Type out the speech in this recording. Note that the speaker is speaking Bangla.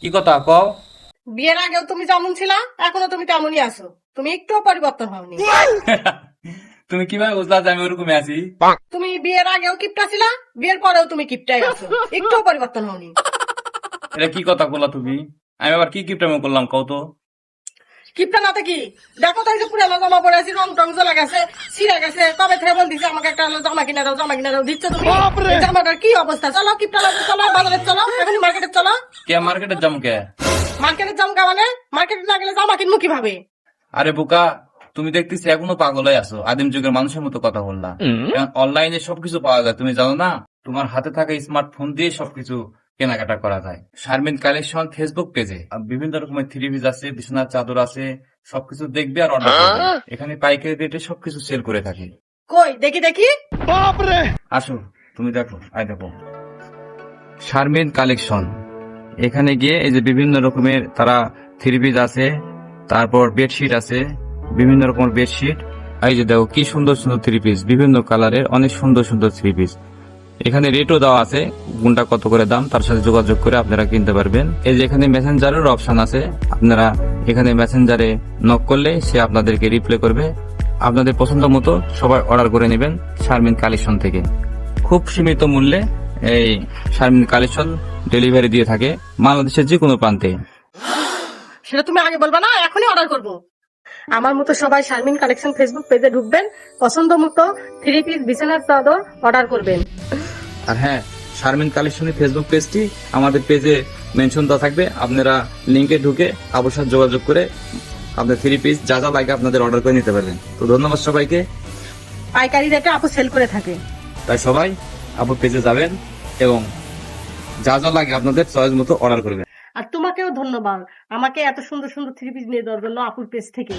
কি কথা কও? বিয়ের আগেও তুমি যেমন ছিলা এখনো তুমি তেমনই আছো, তুমি একটুও পরিবর্তন হওনি। তুমি কিভাবে বুঝলা যে আমি ওরকমই আছি? তুমি বিয়ের আগেও কিপটা ছিলা, বিয়ের পরেও তুমি কিপটাই আছো, একটুও পরিবর্তন হওনি। এটা কি কথা বললা তুমি? আমি আবার কি কিপটামি করলাম কও তো? কিপটা নাতে কি দেখো তো, এই যে পুরানো জামা পরে আছি, রং টং জ্বলে গেছে, ছিঁড়ে গেছে, কবে থেকে বলতেছি আমাকে একটা হলো জামা কিনে দাও, জামা কিনে দাও, দিচ্ছ তুমি? এই জামাটার কি অবস্থা? চলো কিপটা লাগবে, চলো বাজারে চলো, এখনই মার্কেটে চলো। কে মার্কেটের যাবো কে? মার্কেটের জামা মানে মার্কেটে না গেলে জামা কিনবো কিভাবে? আরে বোকা, তুমি দেখতেছি এখনো পাগল হয়ে আছো, আদিম যুগের মানুষের মতো কথা বললা। অনলাইনে সবকিছু পাওয়া যায়, তুমি জানো না? তোমার হাতে থাকা স্মার্টফোন দিয়ে সবকিছু কেনাকাটা করা যায়। শারমিন কালেকশন ফেসবুক পেজে বিভিন্ন রকমের থ্রি পিস আছে, বিছানার চাদর আছে, সবকিছু দেখবে আর অর্ডার করবে। এখানে পাইকারি রেটে সবকিছু সেল করে থাকি। কই দেখি দেখি। আসো, তুমি দেখো, আই দেখো শারমিন কালেকশন। এখানে গিয়ে এই যে বিভিন্ন রকমের তারা থ্রি পিস আছে, তারপর বেডশিট আছে, বিভিন্ন রকমের বেডশিট। এই যে দেখো কি সুন্দর সুন্দর থ্রি পিস, বিভিন্ন কালারের অনেক সুন্দর সুন্দর থ্রি পিস। এখানে রেটও দেওয়া আছে, কোনটা কত করে দাম তার সাথে যোগাযোগ করে আপনারা কিনতে পারবেন। এই যে এখানে মেসেঞ্জারের অপশন আছে, আপনারা এখানে মেসেঞ্জারে নক করলে সে আপনাদেরকে রিপ্লাই করবে। আপনাদের পছন্দ মতো সবাই অর্ডার করে নেবেন শারমিন কালেকশন থেকে। খুব সীমিত মূল্যে এই শারমিন কালেকশন ডেলিভারি দিয়ে থাকে বাংলাদেশের যে কোনো প্রান্তে। সেটা তুমি আগে বলবা না, এখনই অর্ডার করব। আমার মতো সবাই শারমিন কালেকশন ফেসবুক পেজে ঢুকবেন, পছন্দ মতো থ্রি পিস বিছানার চাদর অর্ডার করবেন। আর হ্যাঁ, শারমিন কালেকশনের ফেসবুক পেজটি আমাদের পেজে মেনশন দেওয়া থাকবে, আপনারা লিংকে ঢুকে আপুর সাথে যোগাযোগ করে আপনার থ্রি পিস যা যা লাগে আপনাদের অর্ডার করে নিতে পারবেন। তো ধন্যবাদ সবাইকে। পাইকারি রেটে আপু সেল করে থাকে। তাই সবাই আপুর পেজে যাবেন এবং যা যা লাগে আপনাদের চয়েস মতো অর্ডার করবেন। আর তোমাকেও ধন্যবাদ আমাকে এত সুন্দর সুন্দর থ্রি পিস নিয়ে দেওয়ার জন্য আপুর পেজ থেকে।